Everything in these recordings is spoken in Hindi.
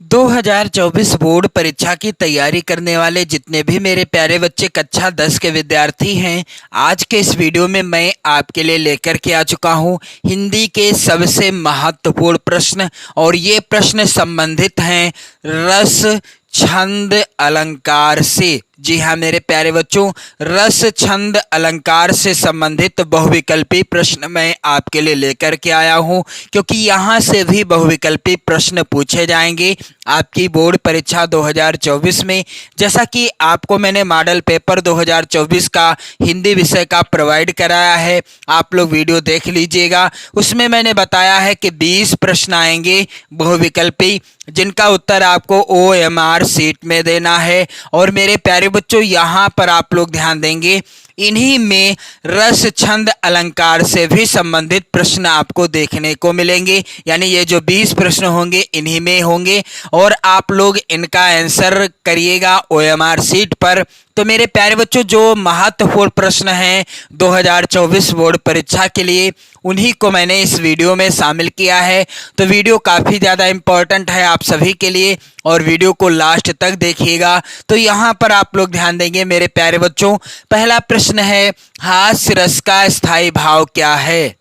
2024 बोर्ड परीक्षा की तैयारी करने वाले जितने भी मेरे प्यारे बच्चे कक्षा 10 के विद्यार्थी हैं, आज के इस वीडियो में मैं आपके लिए लेकर के आ चुका हूं हिंदी के सबसे महत्वपूर्ण प्रश्न। और ये प्रश्न संबंधित हैं रस, छंद, अलंकार से। जी हाँ मेरे प्यारे बच्चों, रस, छंद, अलंकार से संबंधित बहुविकल्पी प्रश्न मैं आपके लिए लेकर के आया हूं, क्योंकि यहाँ से भी बहुविकल्पी प्रश्न पूछे जाएंगे आपकी बोर्ड परीक्षा 2024 में। जैसा कि आपको मैंने मॉडल पेपर 2024 का हिंदी विषय का प्रोवाइड कराया है, आप लोग वीडियो देख लीजिएगा। उसमें मैंने बताया है कि 20 प्रश्न आएंगे बहुविकल्पी, जिनका उत्तर आपको OMR सीट में देना है। और मेरे प्यारे बच्चों, यहाँ पर आप लोग ध्यान देंगे, इन्हीं में रस, छंद, अलंकार से भी संबंधित प्रश्न आपको देखने को मिलेंगे। यानी ये जो 20 प्रश्न होंगे इन्हीं में होंगे और आप लोग इनका आंसर करिएगा OMR सीट पर। तो मेरे प्यारे बच्चों, जो महत्वपूर्ण प्रश्न हैं 2024 बोर्ड परीक्षा के लिए, उन्हीं को मैंने इस वीडियो में शामिल किया है। तो वीडियो काफ़ी ज़्यादा इम्पोर्टेंट है आप सभी के लिए और वीडियो को लास्ट तक देखिएगा। तो यहाँ पर आप लोग ध्यान देंगे मेरे प्यारे बच्चों। पहला प्रश्न है, हास्य रस का स्थायी भाव क्या है?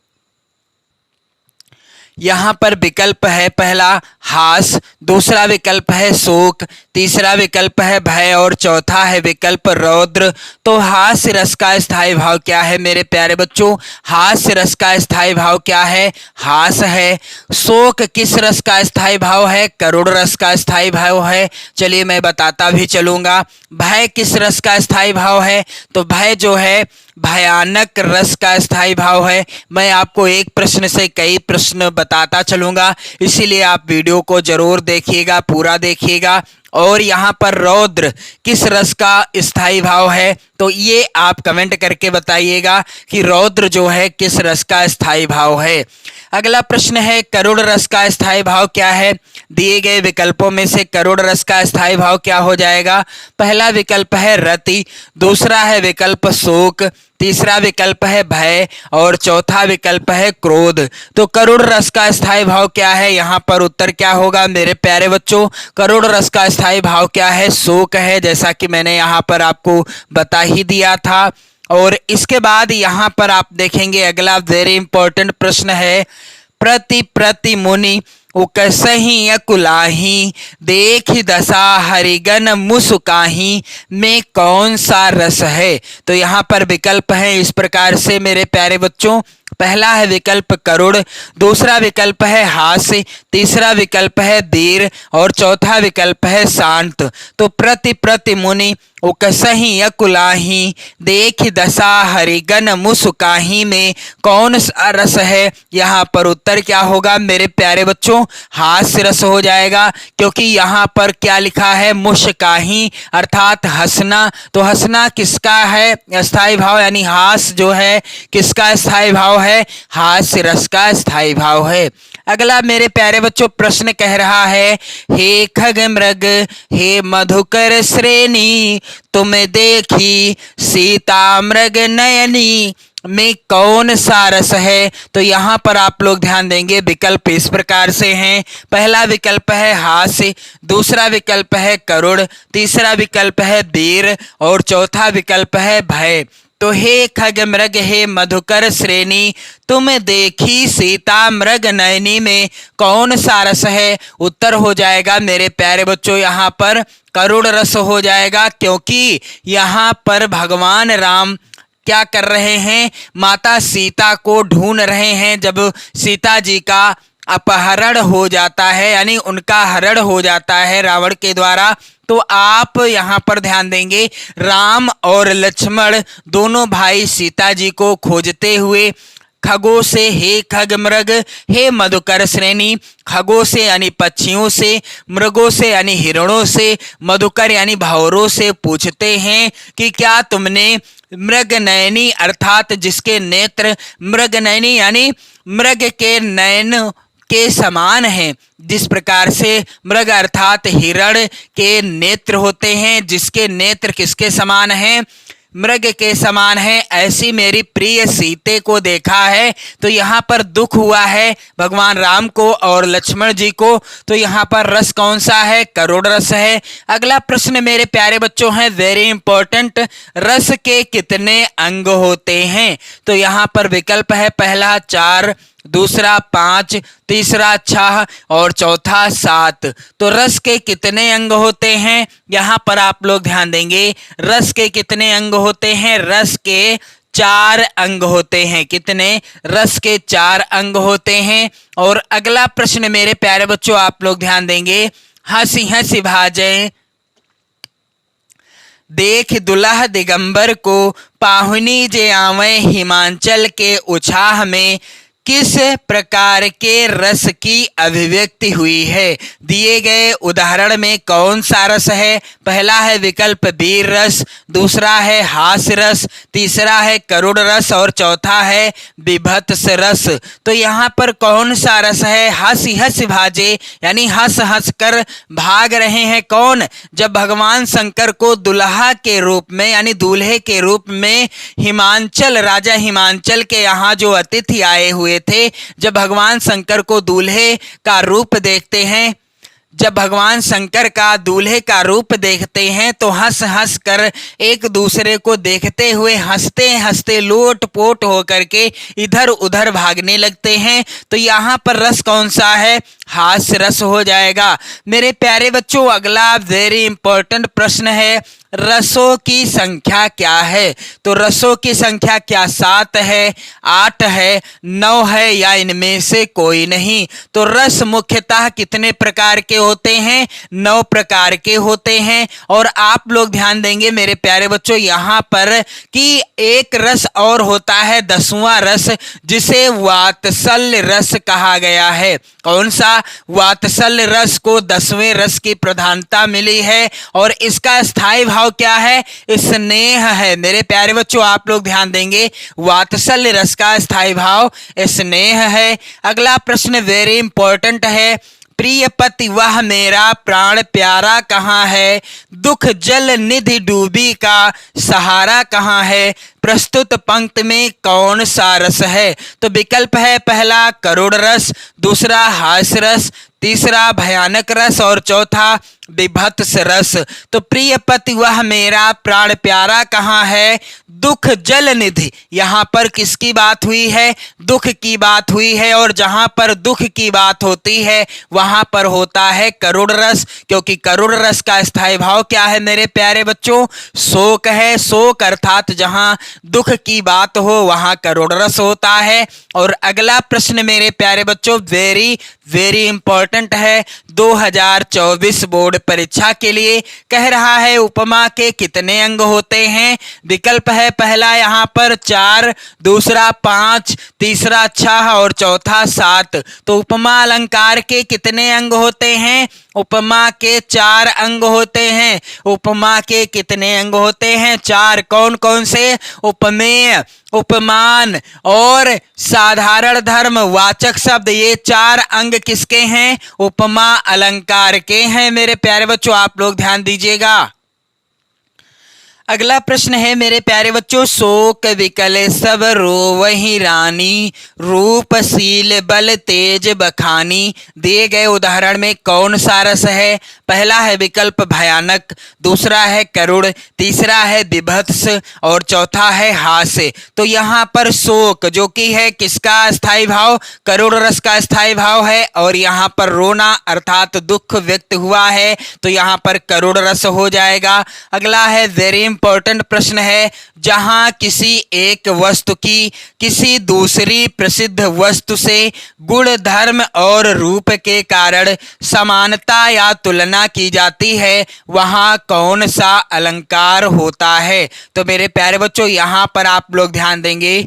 यहाँ पर विकल्प है, पहला हास, दूसरा विकल्प है शोक, तीसरा विकल्प है भय और चौथा है विकल्प रौद्र। तो हास्य रस का स्थायी भाव क्या है मेरे प्यारे बच्चों? हास्य रस का स्थायी भाव क्या है? हास है। शोक किस रस का स्थायी भाव है? करुण रस का स्थायी भाव है। चलिए मैं बताता भी चलूंगा। भय किस रस का स्थायी भाव है? तो भय जो है भयानक रस का स्थायी भाव है। मैं आपको एक प्रश्न से कई प्रश्न बताता चलूंगा, इसीलिए आप वीडियो को जरूर देखिएगा, पूरा देखिएगा। और यहाँ पर रौद्र किस रस का स्थायी भाव है? तो ये आप कमेंट करके बताइएगा कि रौद्र जो है किस रस का स्थायी भाव है। अगला प्रश्न है, करुण रस का स्थायी भाव क्या है? दिए गए विकल्पों में से करुण रस का स्थायी भाव क्या हो जाएगा? पहला विकल्प है रति, दूसरा है विकल्प शोक, तीसरा विकल्प है भय और चौथा विकल्प है क्रोध। तो करुण रस का स्थायी भाव क्या है? यहाँ पर उत्तर क्या होगा मेरे प्यारे बच्चों? करुण रस का स्थायी भाव क्या है? शोक है, जैसा कि मैंने यहाँ पर आपको बता ही दिया था। और इसके बाद यहाँ पर आप देखेंगे अगला वेरी इंपॉर्टेंट प्रश्न है, प्रति मुनि उकसही अकुलाही देखि दशा हरिगन मुसुकाही में कौन सा रस है? तो यहाँ पर विकल्प है इस प्रकार से मेरे प्यारे बच्चों। पहला है विकल्प करुण, दूसरा विकल्प है हास्य, तीसरा विकल्प है वीर और चौथा विकल्प है शांत। तो प्रति मुनि उकसही अकुलाही देखि दशा हरिगन मुसुकाही में कौन सा रस है? यहाँ पर उत्तर क्या होगा मेरे प्यारे बच्चों? हास्य रस हो जाएगा, क्योंकि यहाँ पर क्या लिखा है? मुस्काही अर्थात हंसना। तो हंसना किसका है स्थायी भाव? यानी हास्य जो है किसका स्थायी भाव है? हास्य रस का स्थायी भाव है। अगला मेरे प्यारे बच्चों प्रश्न कह रहा है, हे खग मृग हे मधुकर श्रेणी तुम देखी सीता मृग नयनी में कौन सा रस है? तो यहाँ पर आप लोग ध्यान देंगे, विकल्प इस प्रकार से हैं। पहला विकल्प है हास्य, दूसरा विकल्प है करुण, तीसरा विकल्प है वीर और चौथा विकल्प है भय। तो हे खग मृग हे मधुकर श्रेणी तुम देखी सीता मृग नयनी में कौन सा रस है? उत्तर हो जाएगा मेरे प्यारे बच्चों यहाँ पर करुण रस हो जाएगा, क्योंकि यहाँ पर भगवान राम क्या कर रहे हैं? माता सीता को ढूंढ रहे हैं। जब सीता जी का अपहरण हो जाता है, यानी उनका हरण हो जाता है रावण के द्वारा, तो आप यहाँ पर ध्यान देंगे, राम और लक्ष्मण दोनों भाई सीता जी को खोजते हुए खगों से, हे खग मृग हे मधुकर श्रेणी, खगों से यानी पक्षियों से, मृगों से यानी हिरणों से, मधुकर यानी भंवरों से पूछते हैं कि क्या तुमने मृग नयनी अर्थात जिसके नेत्र मृग नयनी यानी मृग के नयन के समान हैं, जिस प्रकार से मृग अर्थात हिरण के नेत्र होते हैं, जिसके नेत्र किसके समान हैं? मृग के समान है, ऐसी मेरी प्रिय सीते को देखा है। तो यहाँ पर दुख हुआ है भगवान राम को और लक्ष्मण जी को। तो यहाँ पर रस कौन सा है? करुण रस है। अगला प्रश्न मेरे प्यारे बच्चों है वेरी इंपॉर्टेंट, रस के कितने अंग होते हैं? तो यहाँ पर विकल्प है पहला 4, दूसरा 5, तीसरा 6 और चौथा 7। तो रस के कितने अंग होते हैं? यहाँ पर आप लोग ध्यान देंगे, रस के कितने अंग होते हैं? रस के 4 अंग होते हैं। कितने? रस के 4 अंग होते हैं। और अगला प्रश्न मेरे प्यारे बच्चों आप लोग ध्यान देंगे, हंसी हंसी भाजें देख दुल्हा दिगंबर को, पाहुनी जे आवे हिमांचल के उछाह में, किस प्रकार के रस की अभिव्यक्ति हुई है? दिए गए उदाहरण में कौन सा रस है? पहला है विकल्प वीर रस, दूसरा है हास्य रस, तीसरा है करुण रस और चौथा है विभत्स रस। तो यहाँ पर कौन सा रस है? हंसी हंसी भाजे यानी हंस हंस कर भाग रहे हैं कौन? जब भगवान शंकर को दुल्हा के रूप में यानी दूल्हे के रूप में हिमांचल, राजा हिमांचल के यहाँ जो अतिथि आए हुए थे, जब भगवान शंकर को दूल्हे का रूप देखते हैं, जब भगवान शंकर का दूल्हे का रूप देखते हैं तो हंस हंस कर एक दूसरे को देखते हुए हंसते हंसते लोट पोट होकर के इधर उधर भागने लगते हैं। तो यहाँ पर रस कौन सा है? हास्य रस हो जाएगा। मेरे प्यारे बच्चों अगला वेरी इंपॉर्टेंट प्रश्न है, रसों की संख्या क्या है? तो रसों की संख्या क्या 7 है, 8 है, 9 है या इनमें से कोई नहीं? तो रस मुख्यतः कितने प्रकार के होते हैं? 9 प्रकार के होते हैं। और आप लोग ध्यान देंगे मेरे प्यारे बच्चों यहाँ पर कि एक रस और होता है 10वां रस, जिसे वात्सल्य रस कहा गया है। कौन सा? वात्सल्य रस को 10वें रस की प्रधानता मिली है और इसका स्थायी भाव क्या है? स्नेह है। मेरे प्यारे बच्चों आप लोग ध्यान देंगे, वात्सल्य रस का स्थायी भाव स्नेह है। अगला प्रश्न वेरी इंपॉर्टेंट है, प्रिय पति वह मेरा प्राण प्यारा कहाँ है, दुख जल निधि डूबी का सहारा कहाँ है, प्रस्तुत पंक्ति में कौन सा रस है? तो विकल्प है पहला करुण रस, दूसरा हास्य रस, तीसरा भयानक रस और चौथा विभत्स रस। तो प्रिय पति वह मेरा प्राण प्यारा कहाँ है, दुख जल निधि, यहाँ पर किसकी बात हुई है? दुख की बात हुई है। और जहां पर दुख की बात होती है वहां पर होता है करुण रस, क्योंकि करुण रस का स्थायी भाव क्या है मेरे प्यारे बच्चों? शोक है। शोक अर्थात जहां दुख की बात हो वहां करुण रस होता है। और अगला प्रश्न मेरे प्यारे बच्चों वेरी वेरी इंपॉर्टेंट है, 2024 बोर्ड परीक्षा के लिए कह रहा है उपमा के कितने अंग होते हैं? विकल्प है पहला यहाँ पर 4, दूसरा 5, तीसरा 6 और चौथा 7। तो उपमा अलंकार के कितने अंग होते हैं? उपमा के 4 अंग होते हैं। उपमा के कितने अंग होते हैं? 4। कौन कौन से? उपमेय, उपमान और साधारण धर्म वाचक शब्द, ये 4 अंग किसके हैं? उपमा अलंकार के हैं। मेरे प्यारे बच्चों आप लोग ध्यान दीजिएगा। अगला प्रश्न है मेरे प्यारे बच्चों, शोक विकल सब रोवहि रानी, रूपशील बल तेज बखानी, दिए गए उदाहरण में कौन सा रस है? पहला है विकल्प भयानक, दूसरा है करुण, तीसरा है विभत्स और चौथा है हास्य। तो यहाँ पर शोक जो कि है किसका स्थायी भाव? करुण रस का स्थायी भाव है। और यहाँ पर रोना अर्थात दुख व्यक्त हुआ है तो यहाँ पर करुण रस हो जाएगा। अगला है वेरी इंपॉर्टेंट प्रश्न है, जहां किसी एक वस्तु की किसी दूसरी प्रसिद्ध वस्तु से गुण धर्म और रूप के कारण समानता या तुलना की जाती है वहां कौन सा अलंकार होता है? तो मेरे प्यारे बच्चों यहां पर आप लोग ध्यान देंगे,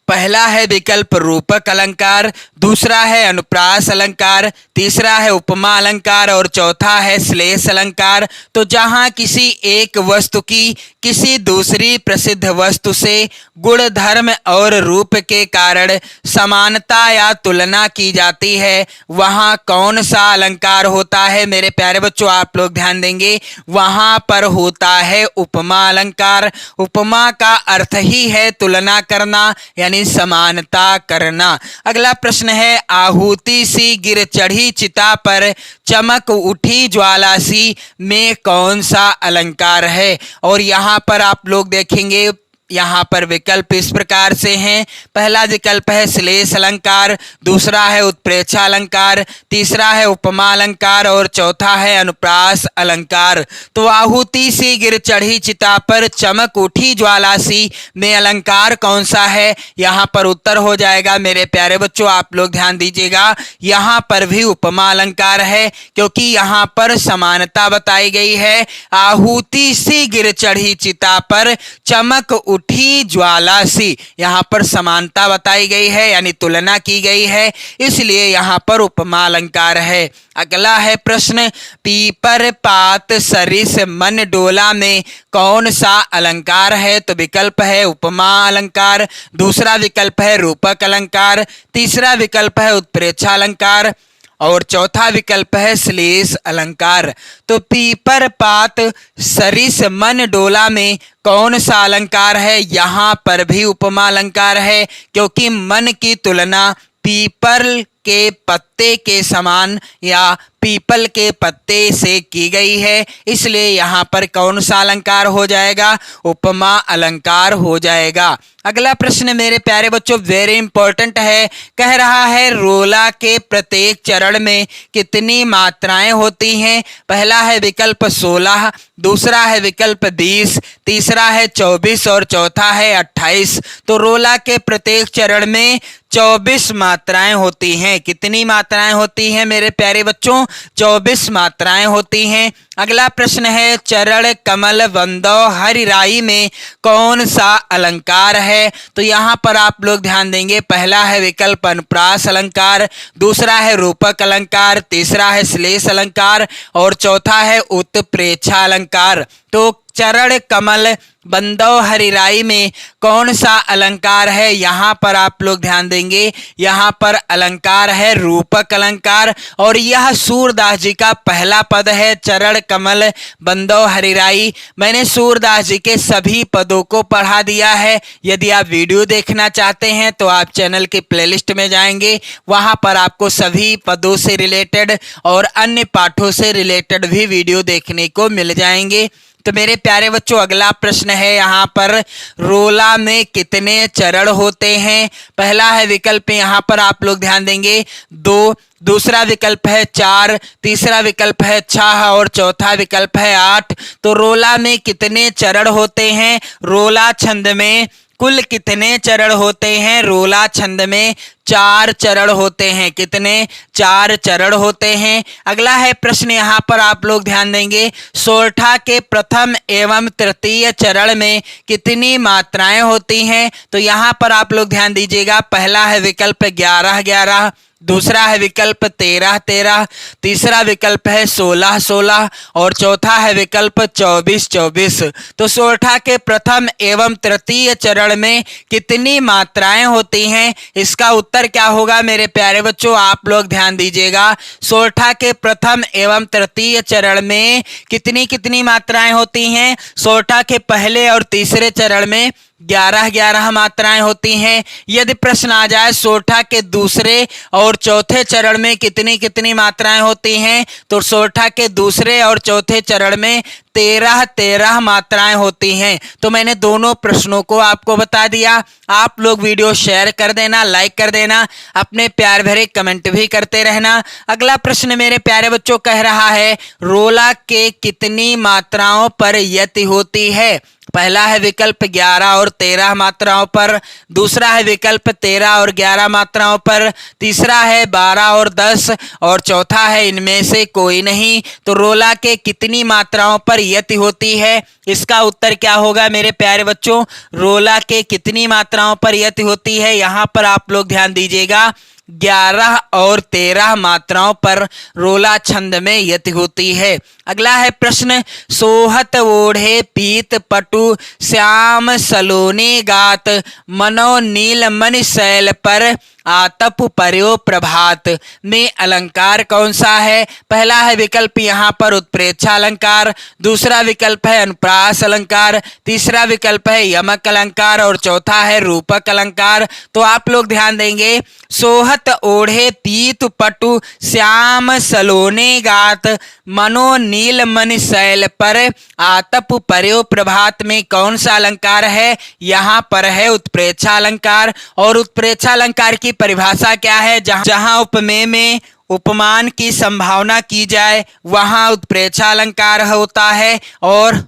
पहला है विकल्प रूपक अलंकार, दूसरा है अनुप्रास अलंकार, तीसरा है उपमा अलंकार और चौथा है श्लेष अलंकार। तो जहां किसी एक वस्तु की किसी दूसरी प्रसिद्ध वस्तु से गुण, धर्म और रूप के कारण समानता या तुलना की जाती है, वहां कौन सा अलंकार होता है? मेरे प्यारे बच्चों, आप लोग ध्यान देंगे, वहां पर होता है उपमा अलंकार। उपमा का अर्थ ही है तुलना करना, यानी समानता करना। अगला प्रश्न है, आहुति सी गिर चढ़ी चिता पर चमक उठी ज्वाला सी में कौन सा अलंकार है? और यहाँ पर आप लोग देखेंगे, यहाँ पर विकल्प इस प्रकार से हैं। पहला विकल्प है श्लेष अलंकार, दूसरा है उत्प्रेक्षा अलंकार, तीसरा है उपमा अलंकार और चौथा है अनुप्रास अलंकार। तो आहुति सी गिर चढ़ी चिता पर चमक उठी ज्वाला सी में अलंकार कौन सा है? यहाँ पर उत्तर हो जाएगा मेरे प्यारे बच्चों, आप लोग ध्यान दीजिएगा, यहाँ पर भी उपमा अलंकार है, क्योंकि यहाँ पर समानता बताई गई है। आहुति सी गिर चढ़ी चिता पर चमक उठी ज्वाला सी, यहाँ पर समानता बताई गई है, यानी तुलना की गई है, इसलिए यहाँ पर उपमा अलंकार है। अगला है प्रश्न, पीपर पात सरिस मन डोला में कौन सा अलंकार है? तो विकल्प है उपमा अलंकार, दूसरा विकल्प है रूपक अलंकार, तीसरा विकल्प है उत्प्रेक्षा अलंकार और चौथा विकल्प है श्लेष अलंकार। तो पीपर पात सरिस मन डोला में कौन सा अलंकार है? यहाँ पर भी उपमा अलंकार है, क्योंकि मन की तुलना पीपल के पत्ते के समान या पीपल के पत्ते से की गई है, इसलिए यहाँ पर कौन सा अलंकार हो जाएगा? उपमा अलंकार हो जाएगा। अगला प्रश्न मेरे प्यारे बच्चों वेरी इंपॉर्टेंट है, कह रहा है रोला के प्रत्येक चरण में कितनी मात्राएं होती हैं? पहला है विकल्प 16, दूसरा है विकल्प 20, तीसरा है 24 और चौथा है 28। तो रोला के प्रत्येक चरण में 24 मात्राएं होती हैं। कितनी मात्राएं होती हैं मेरे प्यारे बच्चों? 24 मात्राएं होती हैं। अगला प्रश्न है, चरण कमल बंदो हरिराई में कौन सा अलंकार है? तो यहाँ पर आप लोग ध्यान देंगे, पहला है विकल्प अनुप्रास अलंकार, दूसरा है रूपक अलंकार, तीसरा है श्लेष अलंकार और चौथा है उत्प्रेक्षा अलंकार। तो चरण कमल बंदो हरिराई में कौन सा अलंकार है? यहाँ पर आप लोग ध्यान देंगे, यहाँ पर अलंकार है रूपक अलंकार और यह सूरदास जी का पहला पद है, चरण कमल बंदो हरिराई। मैंने सूरदास जी के सभी पदों को पढ़ा दिया है। यदि आप वीडियो देखना चाहते हैं तो आप चैनल के प्लेलिस्ट में जाएंगे, वहां पर आपको सभी पदों से रिलेटेड और अन्य पाठों से रिलेटेड भी वीडियो देखने को मिल जाएंगे। तो मेरे प्यारे बच्चों अगला प्रश्न है, यहाँ पर रोला में कितने चरण होते हैं? पहला है विकल्प, यहाँ पर आप लोग ध्यान देंगे 2, दूसरा विकल्प है 4, तीसरा विकल्प है 6 और चौथा विकल्प है 8। तो रोला में कितने चरण होते हैं? रोला छंद में कुल कितने चरण होते हैं? रोला छंद में 4 चरण होते हैं। कितने? 4 चरण होते हैं। अगला है प्रश्न, यहाँ पर आप लोग ध्यान देंगे, सोरठा के प्रथम एवं तृतीय चरण में कितनी मात्राएं होती हैं? तो यहाँ पर आप लोग ध्यान दीजिएगा, पहला है विकल्प 11-11, दूसरा है विकल्प 13-13, तीसरा विकल्प है 16-16 और चौथा है विकल्प 24-24। तो सोरठा के प्रथम एवं तृतीय चरण में कितनी मात्राएं होती हैं? इसका उत्तर क्या होगा मेरे प्यारे बच्चों? आप लोग ध्यान दीजिएगा, सोरठा के प्रथम एवं तृतीय चरण में कितनी कितनी मात्राएं होती हैं? सोरठा के पहले और तीसरे चरण में 11-11 मात्राएं होती हैं। यदि प्रश्न आ जाए सोरठा के दूसरे और चौथे चरण में कितनी कितनी मात्राएं होती हैं, तो सोरठा के दूसरे और चौथे चरण में 13-13 मात्राएं होती हैं। तो मैंने दोनों प्रश्नों को आपको बता दिया। आप लोग वीडियो शेयर कर देना, लाइक कर देना, अपने प्यार भरे कमेंट भी करते रहना। अगला प्रश्न मेरे प्यारे बच्चों कह रहा है, रोला के कितनी मात्राओं पर यति होती है? पहला है विकल्प 11 और 13 मात्राओं पर, दूसरा है विकल्प 13 और 11 मात्राओं पर, तीसरा है 12 और 10 और चौथा है इनमें से कोई नहीं। तो रोला के कितनी मात्राओं पर यति होती है? इसका उत्तर क्या होगा मेरे प्यारे बच्चों? रोला के कितनी मात्राओं पर यति होती है? यहाँ पर आप लोग ध्यान दीजिएगा, 11 और 13 मात्राओं पर रोला छंद में यति होती है। अगला है प्रश्न, सोहत ओढ़े पीत पटु श्याम सलोने गात मनो नील मणि शैल पर आतप पर्यो प्रभात में अलंकार कौन सा है? पहला है विकल्प यहाँ पर उत्प्रेक्षा अलंकार, दूसरा विकल्प है अनुप्रास अलंकार, तीसरा विकल्प है यमक अलंकार और चौथा है रूपक अलंकार। तो आप लोग ध्यान देंगे, सोहत ओढ़े पीत पटु श्याम सलोने गात मनो नील मणि शैल पर आतप पर्यो प्रभात में कौन सा अलंकार है? यहाँ पर है उत्प्रेक्षा अलंकार। और उत्प्रेक्षा अलंकार की परिभाषा क्या है? जहां उपमेय में उपमान की संभावना की जाए वहां उत्प्रेक्षा अलंकार होता है, और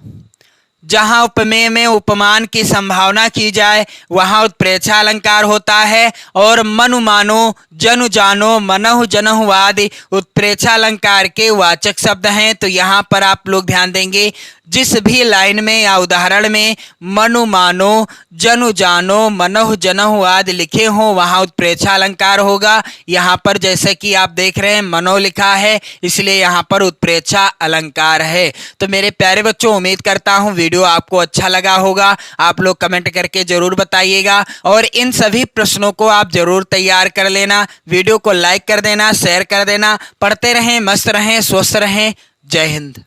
जहां उपमेय में उपमान की संभावना की जाए वहां उत्प्रेक्षा अलंकार होता है। और मनु मानो जनु जानो मनहु जनहु आदि उत्प्रेक्षा अलंकार के वाचक शब्द हैं। तो यहाँ पर आप लोग ध्यान देंगे, जिस भी लाइन में या उदाहरण में मनु मानो जनु जानो मनहु जनहु आदि लिखे हों वहां उत्प्रेक्षा अलंकार होगा। यहाँ पर जैसे कि आप देख रहे हैं मनो लिखा है, इसलिए यहाँ पर उत्प्रेक्षा अलंकार है। तो मेरे प्यारे बच्चों, उम्मीद करता हूँ वीडियो आपको अच्छा लगा होगा। आप लोग कमेंट करके जरूर बताइएगा और इन सभी प्रश्नों को आप जरूर तैयार कर लेना। वीडियो को लाइक कर देना, शेयर कर देना। पढ़ते रहें, मस्त रहें, स्वस्थ रहें। जय हिंद।